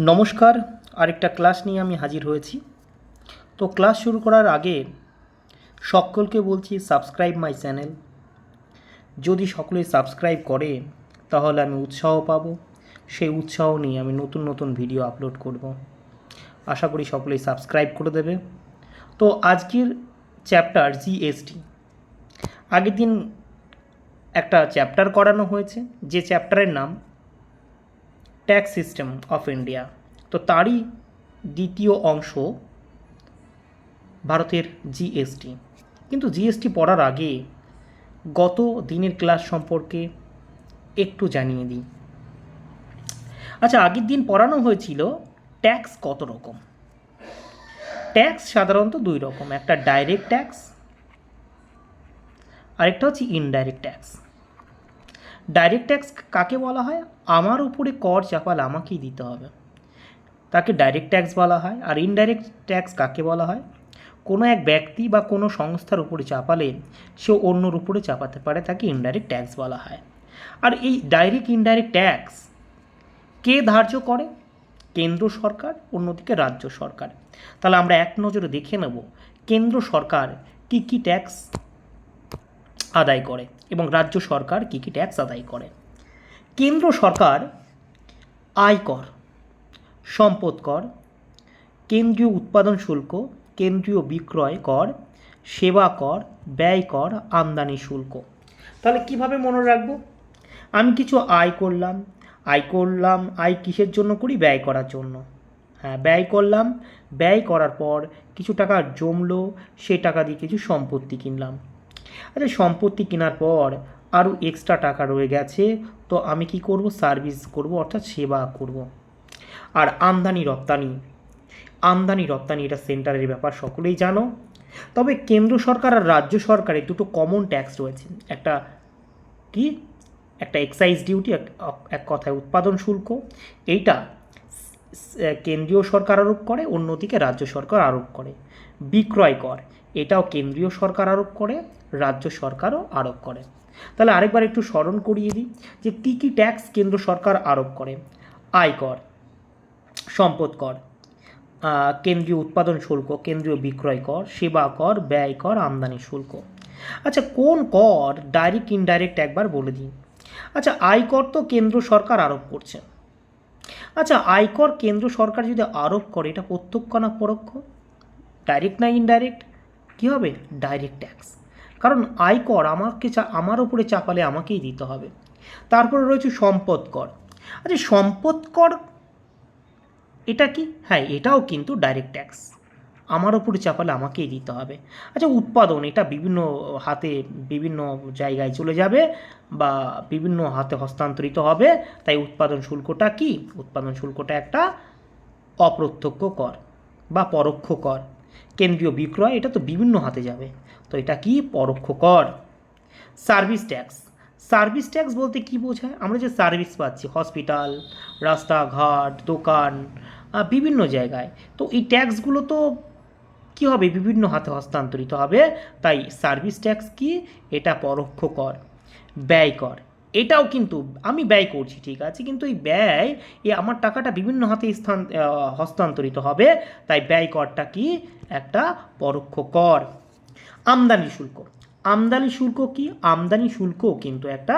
নমস্কার, আরেকটা ক্লাস নিয়ে আমি হাজির হয়েছি। তো ক্লাস শুরু করার আগে সকলকে বলছি সাবস্ক্রাইব মাই চ্যানেল। যদি সকলে সাবস্ক্রাইব করে তাহলে আমি উৎসাহ পাব, সেই উৎসাহ নিয়ে আমি নতুন নতুন ভিডিও আপলোড করব। আশা করি সকলেই সাবস্ক্রাইব করে দেবে। তো আজকের চ্যাপ্টার জিএসটি। আগের দিন একটা চ্যাপ্টার করানো হয়েছে, যে চ্যাপ্টারের নাম ট্যাক্স সিস্টেম অফ ইন্ডিয়া। তো তারই দ্বিতীয় অংশ ভারতের জিএসটি। কিন্তু জিএসটি পড়ার আগে গত দিনের ক্লাস সম্পর্কে একটু জানিয়ে দিই। আচ্ছা, আগের দিন পড়ানো হয়েছিল ট্যাক্স কত রকম। ট্যাক্স সাধারণত দুই রকম, একটা ডাইরেক্ট ট্যাক্স, আরেকটা হচ্ছে ইনডাইরেক্ট ট্যাক্স। ডাইরেক্ট ট্যাক্স কাকে বলা হয়? আমার উপরে কর চাপালে আমাকেই দিতে হবে, তাকে ডাইরেক্ট ট্যাক্স বলা হয়। আর ইনডাইরেক্ট ট্যাক্স কাকে বলা হয়? কোনো এক ব্যক্তি বা কোনো সংস্থার উপরে চাপালে সে অন্যর উপরে চাপাতে পারে, তাকে ইনডাইরেক্ট ট্যাক্স বলা হয়। আর এই ডাইরেক্ট ইনডাইরেক্ট ট্যাক্স কে ধার্য করে? কেন্দ্র সরকার, অন্যদিকে রাজ্য সরকার। তাহলে আমরা এক নজরে দেখে নেব কেন্দ্র সরকার কী কী ট্যাক্স আদায় করে এবং রাজ্য সরকার কী কী ট্যাক্স আদায় করে। কেন্দ্র সরকার আয়কর, সম্পদ কর, কেন্দ্রীয় উৎপাদন শুল্ক, কেন্দ্রীয় বিক্রয় কর, সেবা কর, ব্যয় কর, আমদানি শুল্ক। তাহলে কিভাবে মনে রাখবো? আমি কিছু আয় করলাম, আয় কিসের জন্য করি? ব্যয় করার জন্য। হ্যাঁ, ব্যয় করলাম, ব্যয় করার পর কিছু টাকা জমলো, সে টাকা দিয়ে কিছু সম্পত্তি কিনলাম। আচ্ছা, সম্পত্তি কেনার পর আরও এক্সট্রা টাকা রয়ে গেছে, তো আমি কি করব? সার্ভিস করব, অর্থাৎ সেবা করব। আর আমদানি রপ্তানি এটা সেন্টারের ব্যাপার, সকলেই জানো। তবে কেন্দ্র সরকার আর রাজ্য সরকারের দুটো কমন ট্যাক্স রয়েছে। একটা কি? একটা এক্সাইজ ডিউটি, এক কথায় উৎপাদন শুল্ক। এইটা কেন্দ্রীয় সরকার আরোপ করে, অন্যদিকে রাজ্য সরকার আরোপ করে। বিক্রয় কর, এটাও কেন্দ্রীয় সরকার আরোপ করে, রাজ্য সরকারও আরোপ করে। তাহলে আরেকবার একটু স্মরণ করিয়ে দিই যে কী কী ট্যাক্স কেন্দ্র সরকার আরোপ করে। আয়কর, সম্পদ কর, কেন্দ্রীয় উৎপাদন শুল্ক, কেন্দ্রীয় বিক্রয় কর, সেবা কর, ব্যয় কর, আমদানি শুল্ক। আচ্ছা, কোন কর ডাইরেক্ট ইনডাইরেক্ট একবার বলে দিন। আচ্ছা, আয়কর তো কেন্দ্র সরকার আরোপ করছে। আচ্ছা, আয়কর কেন্দ্র সরকার যদি আরোপ করে, এটা প্রত্যক্ষ না পরোক্ষ? ডাইরেক্ট না ইনডাইরেক্ট? কী হবে? Direct tax. কারণ আয়কর আমার উপরে চাপালে আমাকেই দিতে হবে। তারপরে রয়েছে সম্পদ কর। আচ্ছা, সম্পদ কর এটা কি? হ্যাঁ, এটাও কিন্তু ডাইরেক্ট ট্যাক্স, আমার উপরে চাপালে আমাকেই দিতে হবে। আচ্ছা, উৎপাদন, এটা বিভিন্ন জায়গায় চলে যাবে বা বিভিন্ন হাতে হস্তান্তরিত হবে, তাই উৎপাদন শুল্কটা কি? উৎপাদন শুল্কটা একটা অপ্রত্যক্ষ কর বা পরোক্ষ কর। কেন্দ্রীয় বিক্রয়, এটা তো বিভিন্ন হাতে যাবে, তো এটা কি? পরোক্ষ কর। সার্ভিস ট্যাক্স বলতে কি বোঝায়? আমরা যে সার্ভিস পাচ্ছি, হসপিটাল, রাস্তাঘাট, দোকান, বিভিন্ন জায়গায়, তো এই ট্যাক্সগুলো তো কী হবে? বিভিন্ন হাতে হস্তান্তরিত হবে, তাই সার্ভিস ট্যাক্স কি? এটা পরোক্ষ কর। ব্যয় কর, এটাও কিন্তু আমি ব্যয় করছি, ঠিক আছে, কিন্তু এই ব্যয়, আমার টাকাটা বিভিন্ন হাতে হস্তান্তরিত হবে, তাই ব্যয় করটা কি? একটা পরোক্ষ কর। আমদানি শুল্ক কি? আমদানি শুল্কও কিন্তু একটা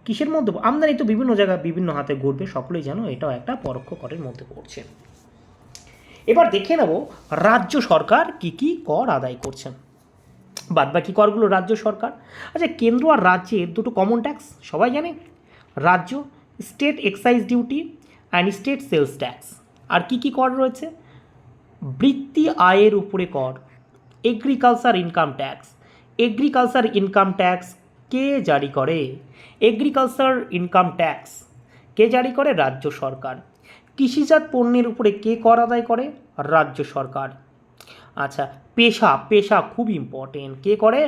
কিসের মধ্যে? আমদানি তো বিভিন্ন জায়গায় বিভিন্ন হাতে ঘুরবে, সকলেই জানো, এটাও একটা পরোক্ষ করের মধ্যে পড়ছে। এবার দেখে নেব রাজ্য সরকার কি কি কর আদায় করছেন। বাদবাকি করগুলো রাজ্য সরকার। আচ্ছা, কেন্দ্র আর রাজ্যের দুটো কমন ট্যাক্স সবাই জানে। রাজ্য state excise duty and state sales tax. আর কি কি কর রয়েছে? বৃত্তি আয়ের উপরে কর, এগ্রিকালচার ইনকাম ট্যাক্স কে জারি করে? এগ্রিকালচার ইনকাম ট্যাক্স কে জারি করে? রাজ্য সরকার। কৃষিজাত পণ্যের উপরে কে কর আদায় করে? রাজ্য সরকার। আচ্ছা, পেশা খুব ইম্পর্টেন্ট, কে করে?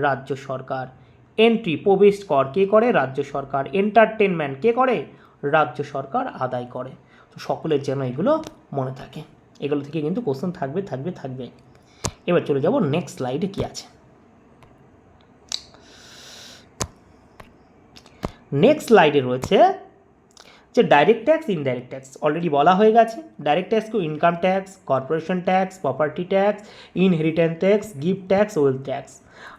রাজ্য সরকার। এন্ট্রি, প্রবেশ কর কে করে? রাজ্য সরকার। এন্টারটেনমেন্ট কে করে? রাজ্য সরকার আদায় করে। তো সকলের যেন এগুলো মনে থাকে, এগুলো থেকে কিন্তু কোশ্চেন থাকবে। এবার চলে যাব নেক্সট স্লাইডে কি আছে। নেক্সট স্লাইডে রয়েছে যে direct tax, indirect tax already বলা হয়ে গেছে। ডাইরেক্ট ট্যাক্সকে income tax, corporation tax, property tax, inheritance tax, gift tax, wealth tax.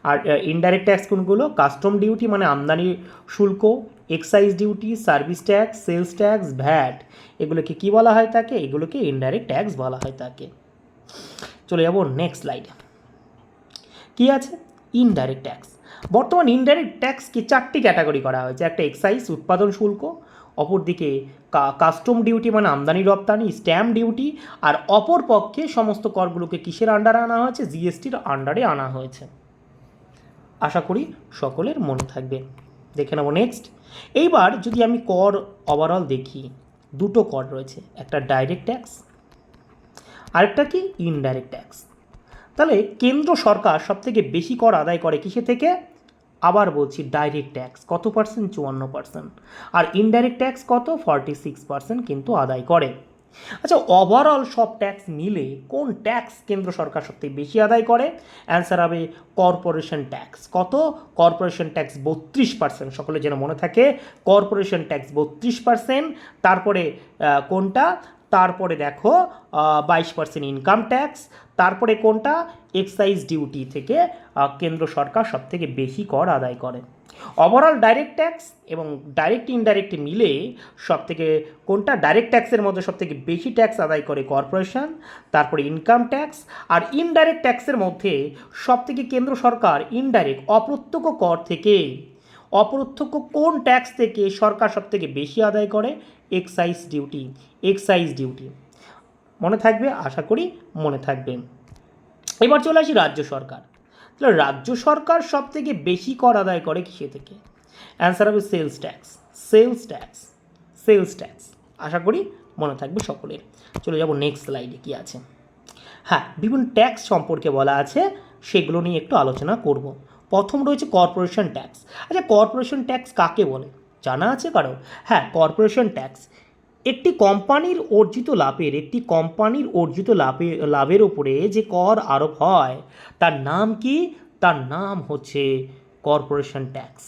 আর ইনডাইরেক্ট ট্যাক্স কোনগুলো? কাস্টম ডিউটি মানে আমদানি শুল্ক, excise duty, service tax, sales tax, VAT, এগুলোকে কি বলা হয় থাকে? এগুলোকে ইনডাইরেক্ট ট্যাক্স বলা হয় থাকে। চলে যাব নেক্সট স্লাইডে। কি আছে? Indirect tax. বর্তমান ইনডাইরেক্ট ট্যাক্সকে 4টি ক্যাটাগরি করা হয়েছে। একটা এক্সাইজ উৎপাদন শুল্ক, অপরদিকে কাস্টম ডিউটি মানে আমদানি রপ্তানি, স্ট্যাম্প ডিউটি, আর অপর পক্ষে সমস্ত করগুলোকে কিসের আন্ডারে আনা হয়েছে? জিএসটির আন্ডারে আনা হয়েছে। আশা করি সকলের মনে থাকবে। দেখে নেব নেক্সট। এইবার যদি আমি কর ওভারঅল দেখি, দুটো কর রয়েছে, একটা ডাইরেক্ট ট্যাক্স, আরেকটা কি? Indirect tax. তাহলে কেন্দ্র সরকার সবথেকে বেশি কর আদায় করে কিসে থেকে? আবার বলছি, ডাইরেক্ট ট্যাক্স। কত পার্সেন্ট? 54%। আর ইনডাইরেক্ট ট্যাক্স কত? 46% কিন্তু আদায় করে। আচ্ছা, ওভারঅল সব ট্যাক্স মিলে কোন ট্যাক্স কেন্দ্র সরকার সবথেকে বেশি আদায় করে? অ্যান্সার হবে কর্পোরেশন ট্যাক্স। কত? Corporation tax 32%। সকলে যেন মনে থাকে, কর্পোরেশন ট্যাক্স 32%। তারপরে কোনটা? তারপরে দেখো 22% ইনকাম ট্যাক্স। তারপরে কোনটা? এক্সাইজ ডিউটি থেকে কেন্দ্র সরকার সবথেকে বেশি কর আদায় করে। ওভারঅল ডাইরেক্ট ট্যাক্স এবং ডাইরেক্ট ইনডাইরেক্ট মিলে সবথেকে কোনটা? ডাইরেক্ট ট্যাক্সের মধ্যে সবথেকে বেশি ট্যাক্স আদায় করে কর্পোরেশন, তারপরে ইনকাম ট্যাক্স। আর ইনডাইরেক্ট ট্যাক্সের মধ্যে সবথেকে কেন্দ্র সরকার ইনডাইরেক্ট অপ্রত্যক্ষ কর থেকে, অপ্রত্যক্ষ কোন ট্যাক্স থেকে সরকার সবথেকে বেশি আদায় করে? Excise duty. এক্সাইজ ডিউটি মনে থাকবে, আশা করি মনে থাকবে। এবার চলে আসি রাজ্য সরকার। তাহলে রাজ্য সরকার সবথেকে বেশি কর আদায় করে কিসে থেকে? অ্যান্সার হবে sales tax. Sales tax, sales tax. আশা করি মনে থাকবে সকলের। চলে যাব নেক্সট স্লাইডে। কি আছে? হ্যাঁ, বিভিন্ন ট্যাক্স সম্পর্কে বলা আছে, সেগুলো নিয়ে একটু আলোচনা করব। প্রথম রয়েছে কর্পোরেশন ট্যাক্স। আচ্ছা, কর্পোরেশন ট্যাক্স কাকে বলে জানা আছে কারো? হ্যাঁ, কর্পোরেশন ট্যাক্স একটি কোম্পানির অর্জিত লাভের উপরে যে কর আরোপ হয় তার নাম কি? তার নাম হচ্ছে কর্পোরেশন ট্যাক্স।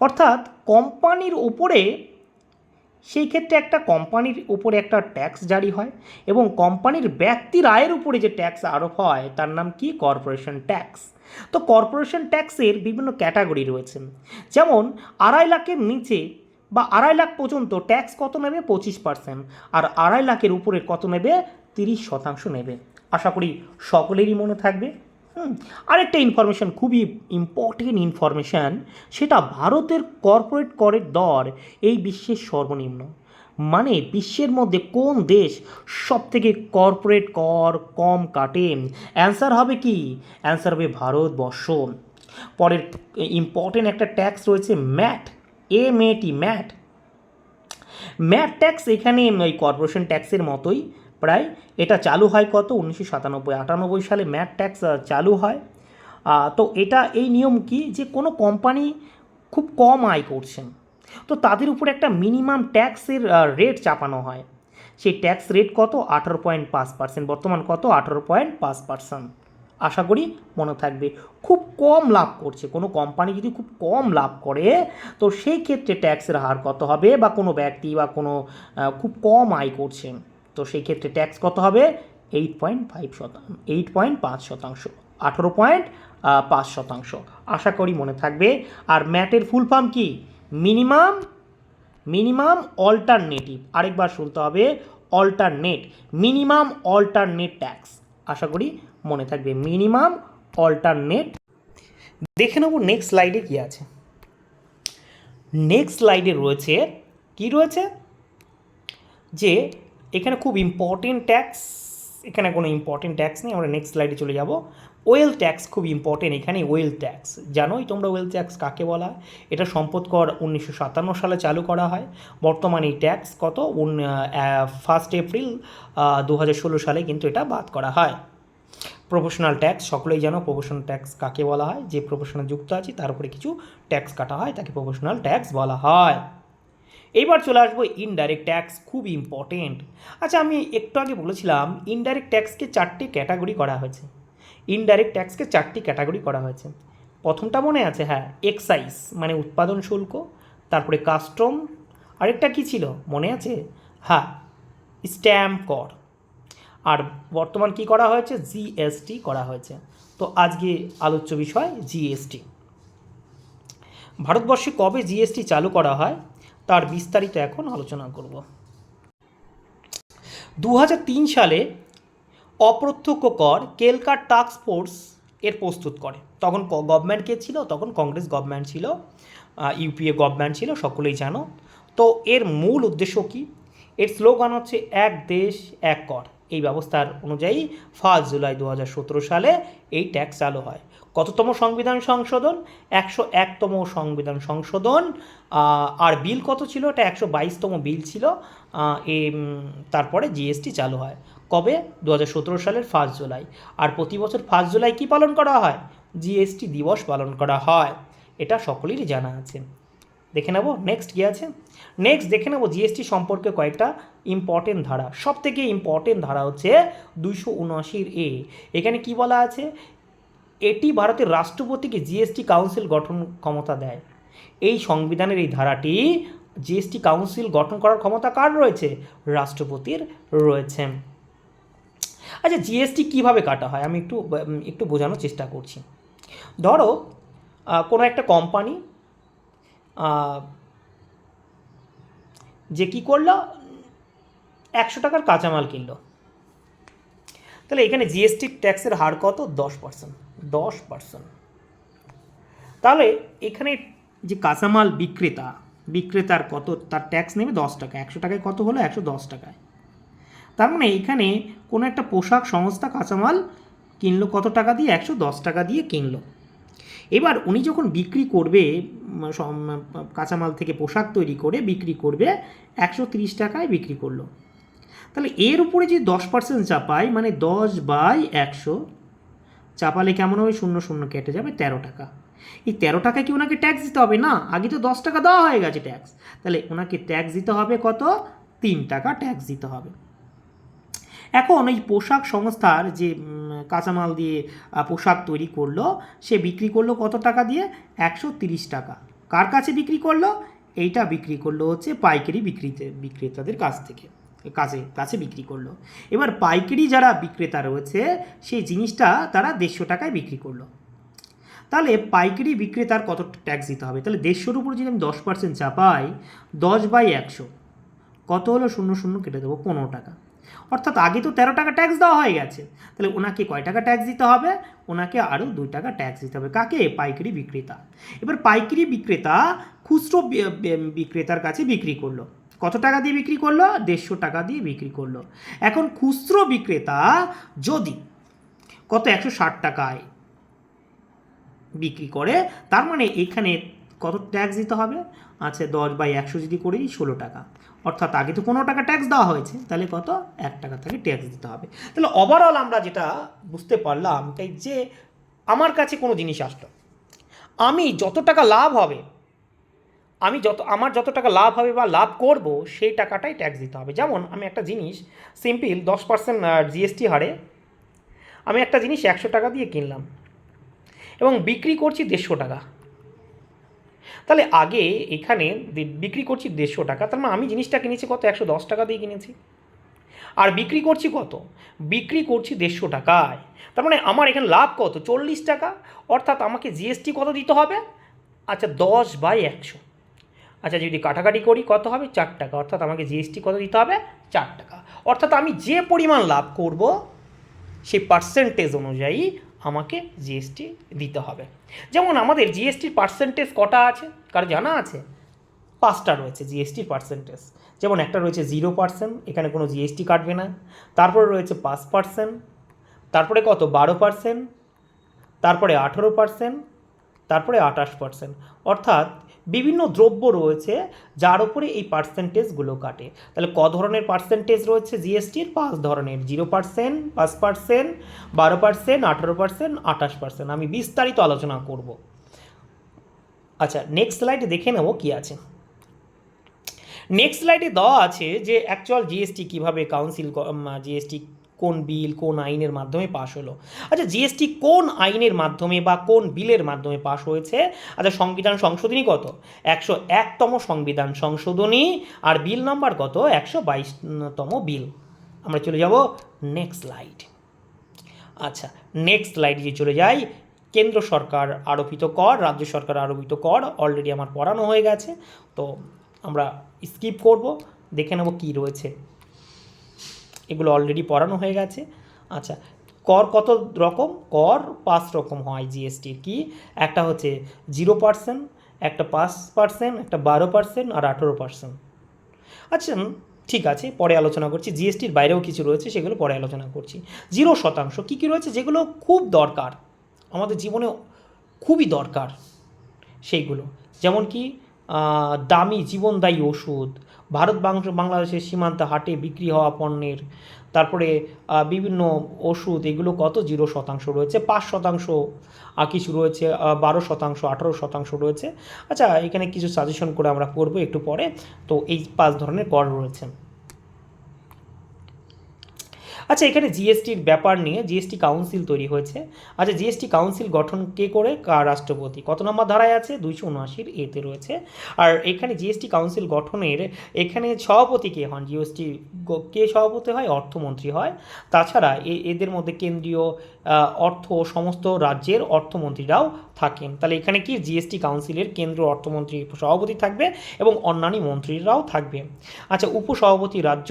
অর্থাৎ কোম্পানির উপরে, সেই ক্ষেত্রে একটা কোম্পানির উপরে একটা ট্যাক্স জারি হয় এবং কোম্পানির ব্যক্তির আয়ের উপরে যে ট্যাক্স আরোপ হয় তার নাম কি? Corporation tax. তো কর্পোরেশন ট্যাক্সের বিভিন্ন ক্যাটাগরি রয়েছে। যেমন 2.5 লাখের নিচে বা 2.5 লাখ পর্যন্ত ট্যাক্স কত নেবে? 25%। আর 2.5 লাখের উপরে কত নেবে? 30% নেবে। আশা করি সকলেরই মনে থাকবে। আরেকটা ইনফরমেশান, খুবই ইম্পর্টেন্ট ইনফরমেশান, সেটা ভারতের কর্পোরেট করের দর এই বিশ্বের সর্বনিম্ন। মানে বিশ্বের মধ্যে কোন দেশ সবথেকে কর্পোরেট কর কম কাটে? অ্যান্সার হবে কি? অ্যান্সার হবে ভারতবর্ষ। পরের ইম্পর্টেন্ট একটা ট্যাক্স রয়েছে MAT, MAT, MAT. MAT tax এখানে ওই কর্পোরেশন ট্যাক্সের মতোই প্রায়। এটা চালু হয় কত? 1997-98 সালে ম্যাট ট্যাক্স চালু হয়। তো এটা এই নিয়ম কি, যে কোনো কোম্পানি খুব কম আয় করছেন, তো তাদের উপর একটা মিনিমাম ট্যাক্সের রেট চাপানো হয়। সেই ট্যাক্স রেট কত? 18.5%। বর্তমান কত? 18.5%। আশা করি মনে থাকবে। খুব কম লাভ করছে কোনো কোম্পানি, যদি খুব কম লাভ করে তো সেই ক্ষেত্রে ট্যাক্সের হার কত হবে? বা কোনো ব্যক্তি বা কোনো খুব কম আয় করছে, তো সেই ক্ষেত্রে ট্যাক্স কত হবে? 8.5%, 8.5%, 18.5%। আশা করি মনে থাকবে। আর ম্যাটের ফুল ফর্ম কি? Minimum alternative. আরেকবার শুনতে হবে, মিনিমাম অল্টারনেট ট্যাক্স। আশা করি মনে থাকবে, মিনিমাম অল্টারনেট। দেখে নেব নেক্সট স্লাইডে কী আছে। নেক্সট স্লাইডে রয়েছে, কি রয়েছে? যে এখানে খুব ইম্পর্টেন্ট ট্যাক্স, এখানে কোনো ইম্পর্টেন্ট ট্যাক্স নেই, আমরা নেক্সট স্লাইডে চলে যাব। ওয়েল ট্যাক্স খুব ইম্পর্টেন্ট এখানে। ওয়েল ট্যাক্স জানোই তোমরা, ওয়েল ট্যাক্স কাকে বলা হয়? এটা সম্পদ কর 1957 সালে চালু করা হয়। বর্তমানে এই ট্যাক্স কত? 1 এপ্রিল 2016 সালে কিন্তু এটা বাদ করা হয়। প্রফেশনাল ট্যাক্স সকলেই জানো, প্রফেশনাল ট্যাক্স কাকে বলা হয়? যে প্রফেশনাল যুক্ত আছে তার উপরে কিছু ট্যাক্স কাটা হয়, তাকে প্রফেশনাল ট্যাক্স বলা হয়। এইবার চলে আসবো ইনডাইরেক্ট ট্যাক্স, খুব ইম্পর্টেন্ট। আচ্ছা, আমি একটু আগে বলেছিলাম ইনডাইরেক্ট ট্যাক্সকে 4টি ক্যাটাগরি করা হয়েছে। ইনডাইরেক্ট ট্যাক্সকে 4টি ক্যাটাগরি করা হয়েছে। প্রথমটা মনে আছে? হ্যাঁ, এক্সাইজ মানে উৎপাদন শুল্ক, তারপরে কাস্টম, আরেকটা কি ছিল মনে আছে? হ্যাঁ, স্ট্যাম্প কর। আর বর্তমান কি করা হয়েছে? জিএসটি করা হয়েছে। তো আজকে আলোচ্য বিষয় জিএসটি। ভারতবর্ষে কবে জিএসটি চালু করা হয় তার বিস্তারিত এখন আলোচনা করব। 2003 সালে অপ্রত্যক্ষ কর কেলকার টাস্ক ফোর্স এর প্রস্তুত করে। তখন গভর্নমেন্ট কে ছিল? তখন কংগ্রেস গভর্নমেন্ট ছিল, ইউপিএ গভর্নমেন্ট ছিল, সকলেই জানো। তো এর মূল উদ্দেশ্য কি? এর স্লোগান হচ্ছে এক দেশ এক কর। এই ব্যবস্থার অনুযায়ী 1 জুলাই 2017 সালে এই ট্যাক্স চালু হয়। কততম সংবিধান সংশোধন? 101তম সংবিধান সংশোধন। আর বিল কত ছিল? এটা 122তম বিল ছিল। তারপরে জিএসটি চালু হয় কবে? 2017 সালের 1 জুলাই। আর প্রতি বছর 1 জুলাই কি পালন করা হয়? জিএসটি দিবস পালন করা হয়। এটা সকলেরই জানা আছে। দেখে নেব নেক্সট কী আছে। নেক্সট দেখে নেব জিএসটি সম্পর্কে কয়েকটা ইম্পর্টেন্ট ধারা। সব থেকে ইম্পর্টেন্ট ধারা হচ্ছে 279 এখানে কি বলা আছে? এটি ভারতের রাষ্ট্রপতিকে জিএসটি কাউন্সিল গঠন ক্ষমতা দেয়। এই সংবিধানের এই ধারাটি জিএসটি কাউন্সিল গঠন করার ক্ষমতা কার রয়েছে? রাষ্ট্রপতির রয়েছে। আচ্ছা, জিএসটি কীভাবে কাটা হয় আমি একটু বোঝানোর চেষ্টা করছি। ধরো কোনো একটা কোম্পানি যে কী করলো, 100 টাকার কাঁচামাল কিনলো, তাহলে এখানে জিএসটি ট্যাক্সের হার কত? 10%। 10%। তাহলে এখানে যে কাঁচামাল বিক্রেতার কত তার ট্যাক্স নেবে? 10 টাকা। 100 টাকায় কত হলো? 110 টাকায়। তার মানে এখানে কোনো একটা পোশাক সংস্থা কাঁচামাল কিনলো কত টাকা দিয়ে? 110 টাকা দিয়ে কিনলো। এবার উনি যখন বিক্রি করবে, কাঁচামাল থেকে পোশাক তৈরি করে বিক্রি করবে, 130 টাকায় বিক্রি করলো। তাহলে এর উপরে যে 10% চাপাই, মানে 10/100 চাপালে কেমন হবে? 0 কেটে যাবে, 13 টাকা। এই 13 টাকায় কি ওনাকে ট্যাক্স দিতে হবে? না, আগে তো 10 টাকা দেওয়া হয়ে গেছে ট্যাক্স। তাহলে ওনাকে ট্যাক্স দিতে হবে কত? 3 টাকা ট্যাক্স দিতে হবে। এখন এই পোশাক সংস্থার যে কাঁচামাল দিয়ে পোশাক তৈরি করলো, সে বিক্রি করলো কত টাকা দিয়ে? 130 টাকা। কার কাছে বিক্রি করলো? এইটা বিক্রি করলো হচ্ছে পাইকারি বিক্রেতাদের কাছে বিক্রি করলো। এবার পাইকারি যারা বিক্রেতা রয়েছে সেই জিনিসটা তারা 150 টাকায় বিক্রি করলো। তাহলে পাইকারি বিক্রেতার কত ট্যাক্স দিতে হবে? তাহলে 150-র উপর যদি আমি 10% চাপাই, 10/100 কত হলো? 0 কেটে দেবো, 15 টাকা। অর্থাৎ আগে তো 13 টাকা ট্যাক্স দেওয়া হয়ে গেছে। তাহলে ওনাকে কয় টাকা ট্যাক্স দিতে হবে? ওনাকে আরও 2 টাকা ট্যাক্স দিতে হবে। কাকে? পাইকারি বিক্রেতা। এবার পাইকারি বিক্রেতা খুচরো বিক্রেতার কাছে বিক্রি করলো, কত টাকা দিয়ে বিক্রি করলো? 150 টাকা দিয়ে বিক্রি করলো। এখন খুচরো বিক্রেতা যদি কত? 160 টাকায় বিক্রি করে, তার মানে এখানে কত ট্যাক্স দিতে হবে? আচ্ছা, 10/100 যদি করি, 16 টাকা। অর্থাৎ আগে তো 15 টাকা ট্যাক্স দেওয়া হয়েছে, তাহলে কত? 1 টাকা থেকে ট্যাক্স দিতে হবে। তাহলে ওভারঅল আমরা যেটা বুঝতে পারলাম তাই যে আমার কাছে কোনো জিনিস আসলো, আমি যত টাকা লাভ হবে, আমার যত টাকা লাভ হবে বা লাভ করব, সেই টাকাটাই ট্যাক্স দিতে হবে। যেমন আমি একটা জিনিস সিম্পল 10% জিএসটি হারে আমি একটা জিনিস 100 টাকা দিয়ে কিনলাম এবং বিক্রি করছি 150 টাকা। তাহলে আগে এখানে বিক্রি করছি 150 টাকা, তার মানে আমি জিনিসটা কিনেছি কত? 110 টাকা দিয়ে কিনেছি। আর বিক্রি করছি কত? বিক্রি করছি 150 টাকায়। তার মানে আমার এখানে লাভ কত? 40 টাকা। অর্থাৎ আমাকে জিএসটি কত দিতে হবে? আচ্ছা, 10/100। আচ্ছা, যদি কাটাকাটি করি কত হবে? 4 টাকা। অর্থাৎ আমাকে জিএসটি কত দিতে হবে? 4 টাকা। অর্থাৎ আমি যে পরিমাণ লাভ করব সেই পার্সেন্টেজ অনুযায়ী আমাকে জিএসটি দিতে হবে। যেমন আমাদের জিএসটির পার্সেন্টেজ কটা আছে কার জানা আছে? 5টা রয়েছে জিএসটির পার্সেন্টেজ। যেমন একটা রয়েছে 0%, এখানে কোনো জিএসটি কাটবে না। তারপরে রয়েছে 5%, তারপরে কত? 12%, তারপরে 18%, তারপরে 28%। অর্থাৎ বিভিন্ন দ্রব্য রয়েছে যার উপরে এই পার্সেন্টেজগুলো কাটে। তাহলে ক ধরনের পার্সেন্টেজ রয়েছে জিএসটির? 5 ধরনের: 0%, 5%, 12%, 18%, 28%। আমি বিস্তারিত আলোচনা করব। আচ্ছা, নেক্সট স্লাইডে দেখে নেব কি আছে। নেক্সট স্লাইডে দেওয়া আছে যে অ্যাকচুয়াল জিএসটি কীভাবে জিএসটি কোন বিল কোন আইনের মাধ্যমে পাশ হলো। আচ্ছা জিএসটি কোন আইনের মাধ্যমে বা কোন বিলের মাধ্যমে পাশ হয়েছে? আচ্ছা সংবিধান সংশোধনী কত? 101তম সংবিধান সংশোধনী। আর বিল নাম্বার কত? 122তম বিল। আমরা চলে যাব নেক্সট স্লাইড। আচ্ছা নেক্সট স্লাইড দিয়ে চলে যাই। কেন্দ্র সরকার আরোপিত কর, রাজ্য সরকার আরোপিত কর অলরেডি আমার পড়ানো হয়ে গেছে, তো আমরা স্কিপ করব, দেখে নেব কী রয়েছে। এগুলো অলরেডি পড়ানো হয়ে গেছে। আচ্ছা কর কত রকম? কর 5 রকম হয় জিএসটির। কি? একটা হচ্ছে 0%, একটা 5%, একটা 12% আর 18%। আচ্ছা ঠিক আছে, পরে আলোচনা করছি। জিএসটির বাইরেও কিছু রয়েছে, সেগুলো পরে আলোচনা করছি। 0% কী কী রয়েছে যেগুলো খুব দরকার আমাদের জীবনে, খুবই দরকার সেইগুলো, যেমন কি দামি জীবনদায়ী ওষুধ, ভারত বাংলাদেশের সীমান্তে হাটে বিক্রি হওয়া পণ্যের, তারপরে বিভিন্ন ওষুধ, এগুলো কত? 0% রয়েছে। 5% কিছু রয়েছে, 12%, 18% রয়েছে। আচ্ছা এখানে কিছু সাজেশন করে আমরা করবো একটু পরে। তো এই 5 ধরনের কর রয়েছে। আচ্ছা এখানে জিএসটির ব্যাপার নিয়ে জিএসটি কাউন্সিল তৈরি হয়েছে। আচ্ছা জিএসটি কাউন্সিল গঠন কে করে? রাষ্ট্রপতি। কত নম্বর ধারায় আছে? 279 এতে রয়েছে। আর এখানে জিএসটি কাউন্সিল গঠনের এখানে সভাপতি কে হন? জিএসটি কে সভাপতি হয়? অর্থমন্ত্রী হয়। তাছাড়া এদের মধ্যে কেন্দ্রীয় অর্থ সমস্ত রাজ্যের অর্থমন্ত্রীরাও থাকেন। তাহলে এখানে কি জিএসটি কাউন্সিলের কেন্দ্র অর্থমন্ত্রী সভাপতি থাকবে এবং অন্যান্য মন্ত্রীরাও থাকবে। আচ্ছা উপসভাপতি রাজ্য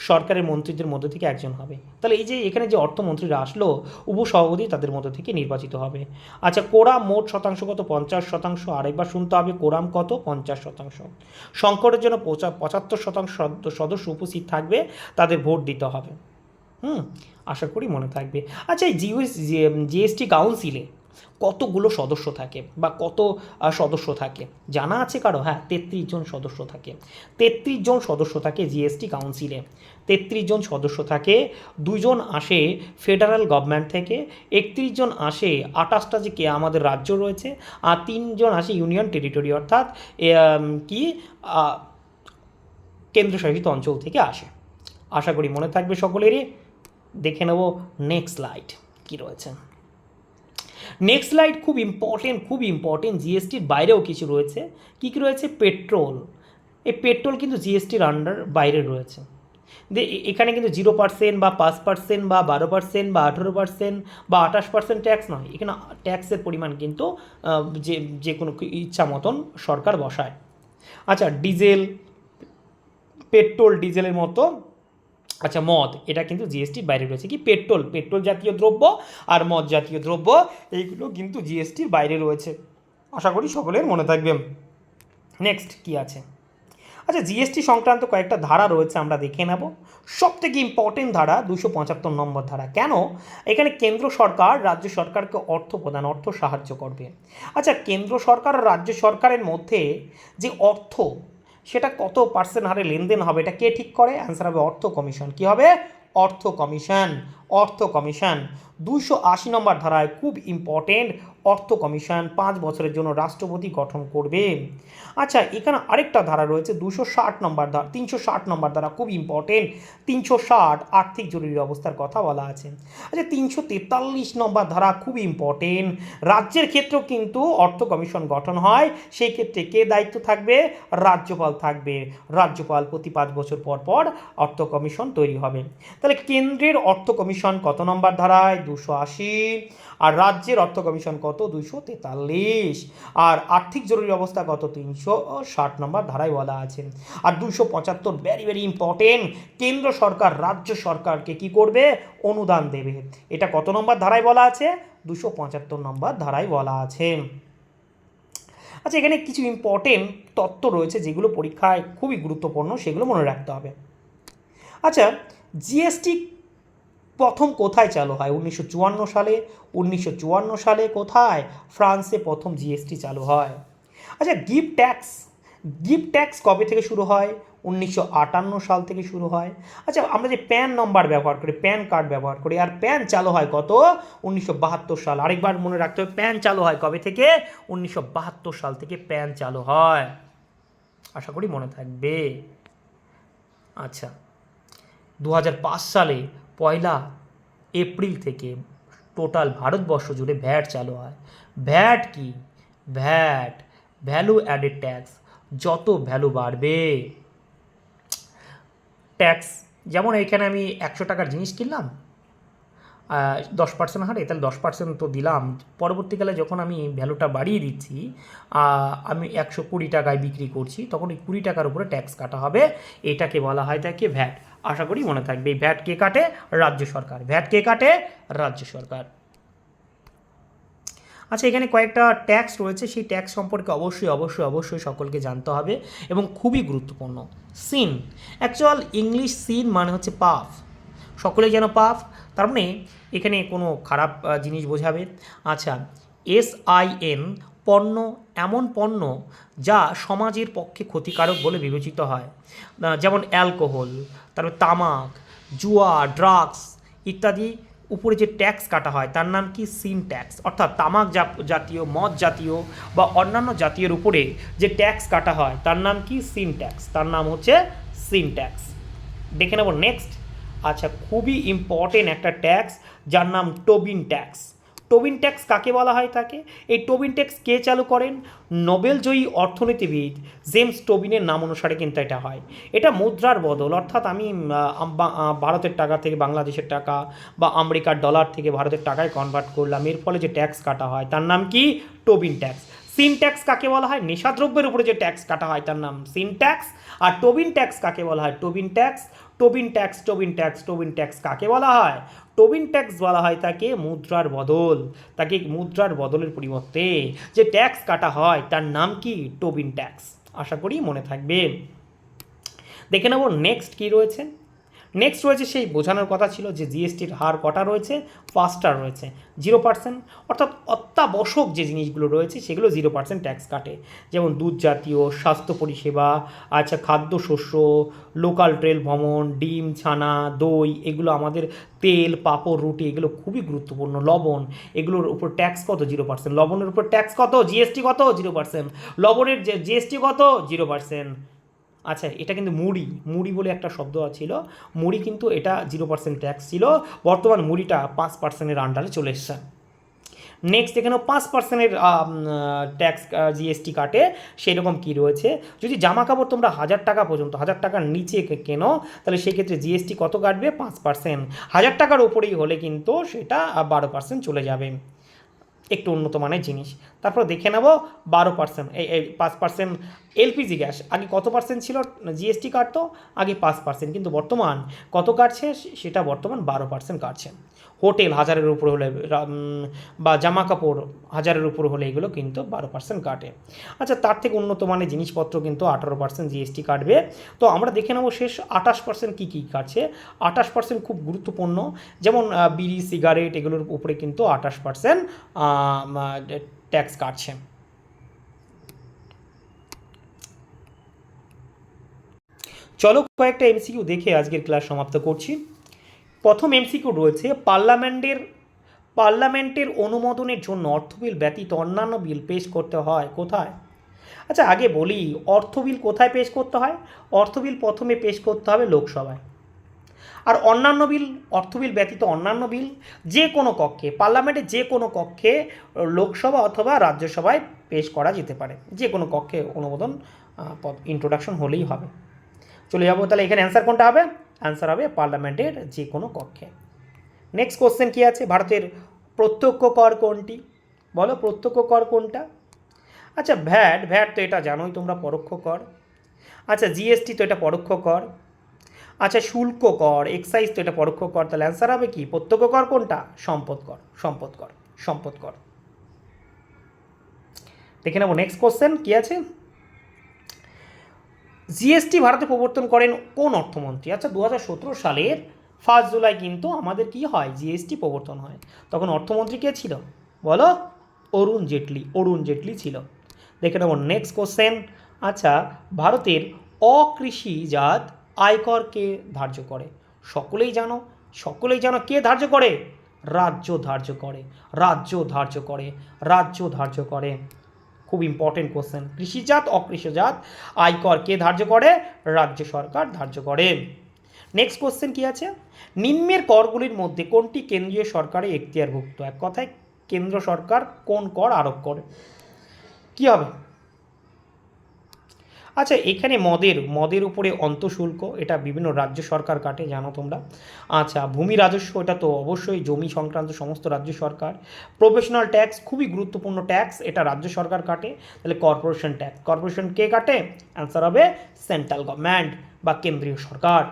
সরকারের মন্ত্রীদের মধ্যে থেকে একজন হবে। তাহলে এই যে এখানে যে অর্থমন্ত্রীরা আসলো, উপসভাপতি তাদের মধ্যে থেকে নির্বাচিত হবে। আচ্ছা কোরাম মোট শতাংশ কত? 50%। আরেকবার শুনতে হবে, কোরাম কত? 50%। সংকটের জন্য 75% সদস্য উপস্থিত থাকবে, তাদের ভোট দিতে হবে। আশা করি মনে থাকবে। আচ্ছা এই জিএসটি কাউন্সিলে কতগুলো সদস্য থাকে বা কত সদস্য থাকে জানা আছে কারো? হ্যাঁ 33 জন সদস্য থাকে। 33 জন সদস্য থাকে জিএসটি কাউন্সিলে। 33 জন সদস্য থাকে। 2 জন আসে ফেডারেল গভর্নমেন্ট থেকে, 31 জন আসে 28টা যে আমাদের রাজ্য রয়েছে, আর 3 জন আসে ইউনিয়ন টেরিটরি অর্থাৎ কি কেন্দ্রশাসিত অঞ্চল থেকে আসে। আশা করি মনে থাকবে সকলেরই। দেখে নেব নেক্সট স্লাইড কী রয়েছে। নেক্সট স্লাইড খুব ইম্পর্টেন্ট। জিএসটির বাইরেও কিছু রয়েছে। কী কী রয়েছে? পেট্রোল। এই পেট্রোল কিন্তু জিএসটির আন্ডার বাইরে রয়েছে। এখানে কিন্তু 0% বা 5% বা 12% বা 18% বা 28% ট্যাক্স নয়, এখানে ট্যাক্সের পরিমাণ কিন্তু যে কোনো ইচ্ছা মতন সরকার বসায়। আচ্ছা ডিজেল, পেট্রোল ডিজেলের মতো। আচ্ছা মদ, এটা কিন্তু জিএসটির বাইরে রয়েছে। কি? পেট্রোল জাতীয় দ্রব্য আর মদ জাতীয় দ্রব্য, এইগুলো কিন্তু জিএসটির বাইরে রয়েছে। আশা করি সকলের মনে থাকবে। নেক্সট কি আছে? আচ্ছা জিএসটি সংক্রান্ত কয়েকটা ধারা রয়েছে, আমরা দেখে নেব। সবথেকে ইম্পর্টেন্ট ধারা 275 নম্বর ধারা। কেন? এখানে কেন্দ্র সরকার রাজ্য সরকারকে অর্থ প্রদান, অর্থ সাহায্য করবে। আচ্ছা কেন্দ্র সরকার আর রাজ্য সরকারের মধ্যে যে অর্থ, সেটা কত পার্সেন্ট হারে লেনদেন হবে, এটা কে ঠিক করে? অ্যান্সার হবে অর্থ কমিশন। কী হবে? অর্থ কমিশন। 280 নম্বর ধারায় খুব ইম্পর্টেন্ট, অর্থ কমিশন 5 বছরের জন্য রাষ্ট্রপতি গঠন করবে। আচ্ছা এখানে আরেকটা ধারা রয়েছে 260 নম্বর ধারা, 360 নম্বর ধারা খুব ইম্পর্টেন্ট। 360 আর্থিক জরুরি অবস্থার কথা বলা আছে। আচ্ছা 343 নম্বর ধারা খুব ইম্পর্টেন্ট। রাজ্যের ক্ষেত্রেও কিন্তু অর্থ কমিশন গঠন হয়, সেই ক্ষেত্রে কে দায়িত্ব থাকবে? রাজ্যপাল থাকবে। রাজ্যপাল প্রতি 5 বছর পর পর অর্থ কমিশন তৈরি হবে। তাহলে কেন্দ্রের অর্থ কমিশন কত নম্বর ধারায়? 280। আর রাজ্যের অর্থ কমিশন কত? 243। আর আর্থিক জরুরি অবস্থা কত? 360 নম্বর ধারায় বলা আছে। আর 275 ভেরি ইম্পর্টেন্ট, কেন্দ্র সরকার রাজ্য সরকারকে কি করবে? অনুদান দেবে। এটা কত নম্বর ধারায় বলা আছে? 275 নম্বর ধারায় বলা আছে। আচ্ছা এখানে কিছু ইম্পর্টেন্ট তথ্য রয়েছে যেগুলো পরীক্ষায় খুবই গুরুত্বপূর্ণ, সেগুলো মনে রাখতে হবে। আচ্ছা জিএসটি প্রথম কোথায় চালু হয়? 1954 সালে। 1954 সালে কোথায়? ফ্রান্সে প্রথম জিএসটি চালু হয়। আচ্ছা গিফট ট্যাক্স কবে থেকে শুরু হয়? 1958 সাল থেকে শুরু হয়। আচ্ছা আমরা যে প্যান নম্বর ব্যবহার করি, প্যান কার্ড ব্যবহার করি, আর প্যান চালু হয় কত? 1972 সাল। আরেকবার মনে রাখতে হবে, প্যান চালু হয় কবে থেকে? 1972 সাল থেকে প্যান চালু হয়। আশা করি মনে থাকবে। আচ্ছা 2005 সালে পয়লা এপ্রিল থেকে টোটাল ভারতবর্ষ জুড়ে ভ্যাট চালু হয়। ভ্যাট কি? VAT value added tax. যত ভ্যালু বাড়বে ট্যাক্স, যেমন এইখানে আমি 100 টাকার জিনিস কিনলাম 10% হারে, তাহলে 10% তো দিলাম। পরবর্তীকালে যখন আমি ভ্যালুটা বাড়িয়ে দিচ্ছি, আমি 120 টাকায় বিক্রি করছি, তখন এই 20 টাকার উপরে ট্যাক্স কাটা হবে। এটাকে বলা হয় তাকে ভ্যাট। আশা করি মনে থাকবে। এই ভ্যাট কে কাটে? রাজ্য সরকার। ভ্যাট কে কাটে? রাজ্য সরকার। আচ্ছা, এখানে কয়েকটা ট্যাক্স রয়েছে, সেই ট্যাক্স সম্পর্কে অবশ্যই সকলকে জানতে হবে এবং খুবই গুরুত্বপূর্ণ। সিন, অ্যাকচুয়াল ইংলিশ সিন মানে হচ্ছে পাপ। সকলেই যেন পাপ, তার মানে এখানে কোনো খারাপ জিনিস বোঝাবে। আচ্ছা, SIN, পণ্য, এমন পণ্য যা সমাজের পক্ষে ক্ষতিকারক বলে বিবেচিত হয়, যেমন অ্যালকোহল, তারপর তামাক, জুয়া, ড্রাগস ইত্যাদি উপরে যে ট্যাক্স কাটা হয় তার নাম কি? Sin tax. অর্থাৎ তামাক জাতীয়, মদ জাতীয় বা অন্যান্য জাতীয়ের উপরে যে ট্যাক্স কাটা হয় তার নাম কি? Sin tax. তার নাম হচ্ছে সিন ট্যাক্স। দেখে নেব নেক্সট। আচ্ছা, খুবই ইম্পর্টেন্ট একটা ট্যাক্স যার নাম টোবিন ট্যাক্স। টোবিন ট্যাক্স কাকে বলা হয় থাকে? এই টোবিন ট্যাক্স কে চালু করেন? নোবেলজয়ী অর্থনীতিবিদ জেমস টোবিনের নাম অনুসারে কিন্তু এটা হয়। এটা মুদ্রার বদল, অর্থাৎ আমি ভারতের টাকা থেকে বাংলাদেশের টাকা বা আমেরিকার ডলার থেকে ভারতের টাকায় কনভার্ট করলাম, এর ফলে যে ট্যাক্স কাটা হয় তার নাম কি? টোবিন ট্যাক্স। সিন ট্যাক্স কাকে বলা হয়? নেশাদ্রব্যের উপরে যে ট্যাক্স কাটা হয় তার নাম সিন ট্যাক্স। আর টোবিন ট্যাক্স কাকে বলা হয়? টোবিন ট্যাক্স। টোবিন ট্যাক্স টোবিন ট্যাক্স টোবিন ট্যাক্স কাকে বলা হয়? টোবিন ট্যাক্স বলা হয় তাকে মুদ্রার বদল। তাকে মুদ্রার বদলের পরিবর্তে যে ট্যাক্স কাটা হয় তার নাম কি? টোবিন ট্যাক্স। আশা করি মনে থাকবে। দেখে নেব নেক্সট কী রয়েছে। নেক্সট রয়েছে, সেই বোঝানোর কথা ছিল যে জিএসটির হার কটা রয়েছে? 5টা রয়েছে। 0%, অর্থাৎ অত্যাবশ্যক যে জিনিসগুলো রয়েছে সেগুলো 0% ট্যাক্স কাটে, যেমন দুধ জাতীয়, স্বাস্থ্য পরিষেবা, আচ্ছা খাদ্যশস্য, লোকাল ট্রেল ভ্রমণ, ডিম, ছানা, দই, এগুলো আমাদের তেল, পাঁপড়, রুটি, এগুলো খুবই গুরুত্বপূর্ণ। লবণ, এগুলোর উপর ট্যাক্স কত? 0%। লবণের উপর ট্যাক্স কত? জিএসটি কত? 0%। লবণের যে জিএসটি কত? 0%। আচ্ছা, এটা কিন্তু মুড়ি, মুড়ি বলে একটা শব্দ ছিল, মুড়ি কিন্তু এটা 0% ট্যাক্স ছিল, বর্তমান মুড়িটা 5%-এর আন্ডারে চলে এসছে। নেক্সট, এখানেও 5%-এর ট্যাক্স জিএসটি কাটে। সেই রকম কী রয়েছে? যদি জামা কাপড় তোমরা 1000 টাকা পর্যন্ত, 1000 টাকার নিচে কেনো, তাহলে সেক্ষেত্রে জিএসটি কত কাটবে? 5%। 1000 টাকার ওপরেই হলে কিন্তু সেটা 12% চলে যাবে। একটু উন্নত মানের জিনিস। তারপর দেখে নেব 12%, এই 5%। এলপিজি গ্যাস আগে কত পার্সেন্ট ছিল জিএসটি কাটতো? আগে 5%, কিন্তু বর্তমান কত কাটছে? সেটা বর্তমান 12% কাটছে। হোটেল 1000-এর উপর হলে বা জামা কাপড় 1000-এর উপর হলে এগুলো কিন্তু 12% কাটে। আচ্ছা, তার থেকে উন্নত মানের জিনিসপত্র কিন্তু 18% জিএসটি কাটবে। তো আমরা দেখে নেব শেষ 28% কী কী কাটছে। 28% খুব গুরুত্বপূর্ণ, যেমন বিড়ি, সিগারেট, এগুলোর উপরে কিন্তু 28% ট্যাক্স কাটছে। চলো কয়েকটা এমসিকিউ দেখে আজকের ক্লাস সমাপ্ত করছি। প্রথম এমসিকিউ রয়েছে, পার্লামেন্টের অনুমোদনের জন্য অর্থ বিল ব্যতীত অন্যান্য বিল পেশ করতে হয় কোথায়? আচ্ছা, আগে বলি অর্থ বিল কোথায় পেশ করতে হয়। অর্থ বিল প্রথমে পেশ করতে হবে লোকসভায়, আর অন্যান্য বিল, অর্থ বিল ব্যতীত অন্যান্য বিল যে কোনো কক্ষে, পার্লামেন্টের যে কোনো কক্ষে, লোকসভা অথবা রাজ্যসভায় পেশ করা যেতে পারে। যে কোনো কক্ষে অনুমোদন ইন্ট্রোডাকশন হলেই হবে। চলে যাবো, তাহলে এখানে অ্যান্সার কোনটা হবে? অ্যান্সার হবে পার্লামেন্টের যে কোনো কক্ষে। নেক্সট কোশ্চেন কী আছে? ভারতের প্রত্যক্ষ কর কোনটি? বলো, প্রত্যক্ষ কর কোনটা? আচ্ছা, ভ্যাট তো এটা জানোই তোমরা, পরোক্ষ কর। আচ্ছা, জিএসটি তো এটা পরোক্ষ কর। আচ্ছা, শুল্ক কর, এক্সাইজ তো এটা পরোক্ষ কর। তাহলে অ্যান্সার হবে কি? প্রত্যক্ষ কর কোনটা? সম্পদ কর। দেখে নেবো নেক্সট কোশ্চেন কী আছে। জিএসটি ভারতে প্রবর্তন করেন কোন অর্থমন্ত্রী? আচ্ছা, 2017 সালের 1 জুলাই কিন্তু আমাদের কি হয়? জিএসটি প্রবর্তন হয়। তখন অর্থমন্ত্রী কে ছিল? বলো, অরুণ জেটলি ছিল। দেখে নেব নেক্সট কোশ্চেন। আচ্ছা, ভারতের অকৃষিজাত আয়কর কে ধার্য করে? সকলেই জানো কে ধার্য করে? রাজ্য ধার্য করে। খুব ইম্পর্টেন্ট কোশ্চেন। কৃষিজাত অকৃষিজাত আয়কর কে ধার্য করে? রাজ্য সরকার ধার্য করে। নেক্সট কোশ্চেন কি আছে, নিম্নের করগুলির মধ্যে কোনটি কেন্দ্রীয় সরকারের এখতিয়ারভুক্ত? এক কথায় কেন্দ্র সরকার কোন কর আরোপ করে, কি হবে? আচ্ছা, এখানে মদের উপরে অন্তঃশুল্ক, এটা বিভিন্ন রাজ্য সরকার কাটে, জানো তোমরা। আচ্ছা, ভূমি রাজস্ব, এটা তো অবশ্যই জমি সংক্রান্ত সমস্ত রাজ্য সরকার। প্রফেশনাল ট্যাক্স, খুবই গুরুত্বপূর্ণ ট্যাক্স, এটা রাজ্য সরকার কাটে। তাহলে কর্পোরেশন ট্যাক্স, কর্পোরেশন কে কাটে? অ্যান্সার হবে সেন্ট্রাল গভর্নমেন্ট বা কেন্দ্রীয় সরকার।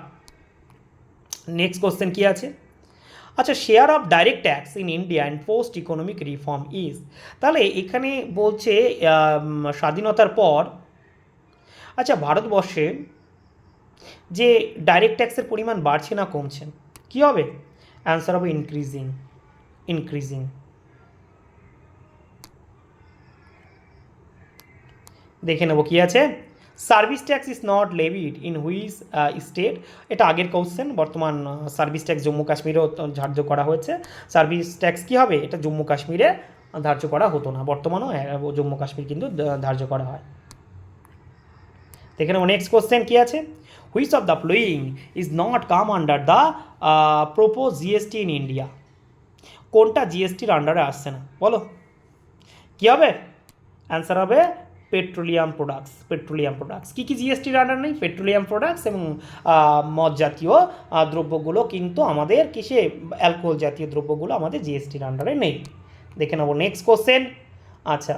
নেক্সট কোশ্চেন কি আছে, আচ্ছা, share of direct tax in India and post economic reform is. তাহলে এখানে বলছে স্বাধীনতার পর, আচ্ছা, ভারতবর্ষে যে ডাইরেক্ট ট্যাক্সের পরিমাণ বাড়ছে না কমছে, কি হবে? অ্যান্সার হবে ইনক্রিজিং। দেখে নেব কি আছে, service tax is not levied in which state. এটা আগের কোশ্চেন, বর্তমান সার্ভিস ট্যাক্স জম্মু কাশ্মীরেও ধার্য করা হয়েছে। সার্ভিস ট্যাক্স কি হবে? এটা জম্মু কাশ্মীরে ধার্য করা হতো না, বর্তমানেও জম্মু কাশ্মীর কিন্তু ধার্য করা হয়। দেখে নেব নেক্সট কোশ্চেন কি আছে, which of the following is not come under the propose GST in India. কোনটা জিএসটির আন্ডারে আসছে না, বলো কি হবে? অ্যান্সার হবে পেট্রোলিয়াম প্রোডাক্টস। কী কী জিএসটির আন্ডার নেই? পেট্রোলিয়াম প্রোডাক্টস এবং মদ জাতীয় দ্রব্যগুলো কিন্তু আমাদের কিসে, অ্যালকোহল জাতীয় দ্রব্যগুলো আমাদের জিএসটির আন্ডারে নেই। দেখে নেব নেক্সট কোশ্চেন। আচ্ছা,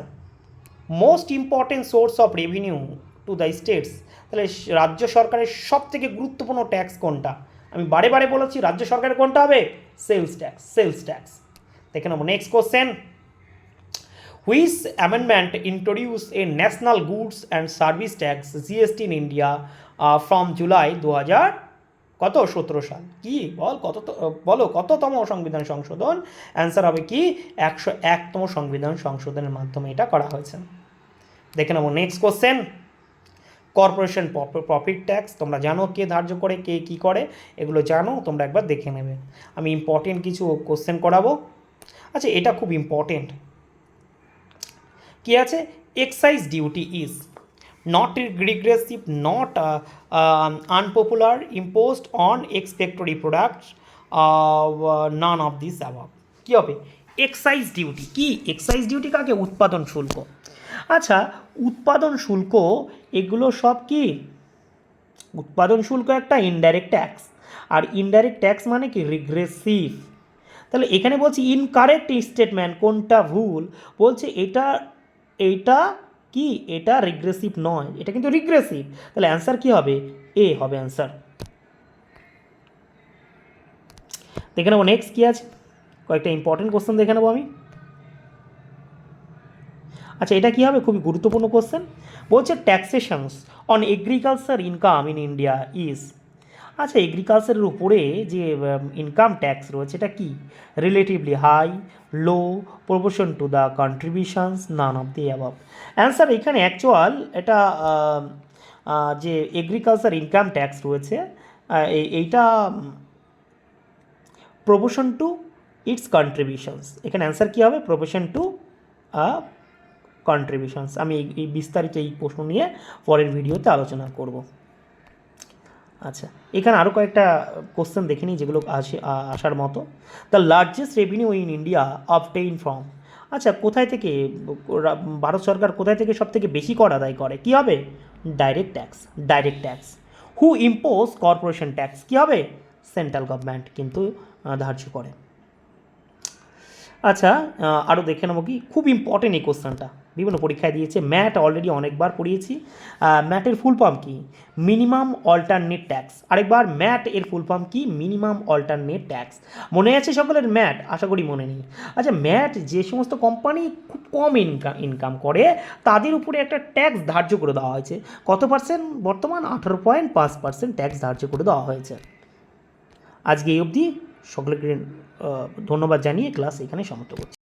most important source of revenue to the states. তাহলে রাজ্য সরকারের সব থেকে গুরুত্বপূর্ণ ট্যাক্স কোনটা? আমি বারে বারে বলেছি, রাজ্য সরকারের কোনটা হবে? Sales tax. দেখে নেব next question, which amendment introduce a national goods and service tax GST in India from July 2017 সাল? কি বলো কততম সংবিধান সংশোধন? অ্যান্সার হবে কি 101তম সংবিধান সংশোধনের মাধ্যমে এটা করা হয়েছে। দেখে নেব next question, corporation profit tax, তোমরা জানো কে ধার্য করে, কে কী করে, এগুলো জানো, তোমরা একবার দেখে নেবে। আমি ইম্পর্টেন্ট কিছু কোশ্চেন করাবো। আচ্ছা, এটা খুব ইম্পর্টেন্ট, কি আছে, excise duty is not regressive, not unpopular, imposed on exportary products, none of this above. কী হবে? এক্সাইজ ডিউটি কি? এক্সাইজ ডিউটি কাকে? উৎপাদন শুল্ক। আচ্ছা, উৎপাদন শুল্ক এগুলো সব কি? উৎপাদন শুল্ক একটা ইনডাইরেক্ট ট্যাক্স, আর ইনডাইরেক্ট ট্যাক্স মানে কি? রিগ্রেসিভ। তাহলে এখানে বলছি ইনকারেক্ট স্টেটমেন্ট, কোনটা ভুল? বলছে এইটা কি? এটা রিগ্রেসিভ নয়, এটা কিন্তু রিগ্রেসিভ। তাহলে অ্যান্সার কি হবে? এ হবে অ্যান্সার। দেখে নেবো নেক্সট কি আছে, কয়েকটা ইম্পর্টেন্ট কোশ্চেন দেখে নেবো আমি। আচ্ছা, এটা কী হবে? খুবই গুরুত্বপূর্ণ কোশ্চেন। বলছে taxations on agriculture income in India is. আচ্ছা, এগ্রিকালচারের উপরে যে ইনকাম ট্যাক্স রয়েছে এটা কি? Relatively high, low, proportion to the contributions, none of the above. Answer এখানে অ্যাকচুয়াল এটা যে এগ্রিকালচার ইনকাম ট্যাক্স রয়েছে এইটা প্রপোর্শন টু ইটস কন্ট্রিবিউশনস। এখানে অ্যান্সার কী হবে? Proportion to contributions. আমি এই বিস্তারিত এই প্রশ্ন নিয়ে পরের ভিডিওতে আলোচনা করব। আচ্ছা, এখানে আরও কয়েকটা কোশ্চেন দেখে নিই যেগুলো আসার মতো। The largest revenue in India obtain from. আচ্ছা, কোথায় থেকে ভারত সরকার কোথায় থেকে সব থেকে বেশি কর আদায় করে? কী হবে? Direct tax. Who impose corporation tax? কী হবে? সেন্ট্রাল গভর্নমেন্ট কিন্তু ধার্য করে। আচ্ছা, আরও দেখে নেবো কি, খুব ইম্পর্টেন্ট এই কোশ্চেনটা, বিভিন্ন পরীক্ষায় দিয়েছে, ম্যাট অলরেডি অনেকবার পড়িয়েছি। ম্যাটের ফুল ফর্ম কি? Minimum alternate tax. আরেকবার, ম্যাট এর ফুল ফর্ম কি? Minimum alternate tax. মনে আছে সকলের ম্যাট? আশা করি মনে নেই। আচ্ছা, ম্যাট যে সমস্ত কোম্পানি খুব কম ইনকাম করে তাদের উপরে একটা ট্যাক্স ধার্য করে দেওয়া হয়েছে। কত পার্সেন্ট? বর্তমান 18.5% ট্যাক্স ধার্য করে দেওয়া হয়েছে। আজকে এই অবধি সকলকে ধন্যবাদ জানিয়ে ক্লাস এখানে সমাপ্ত করছি।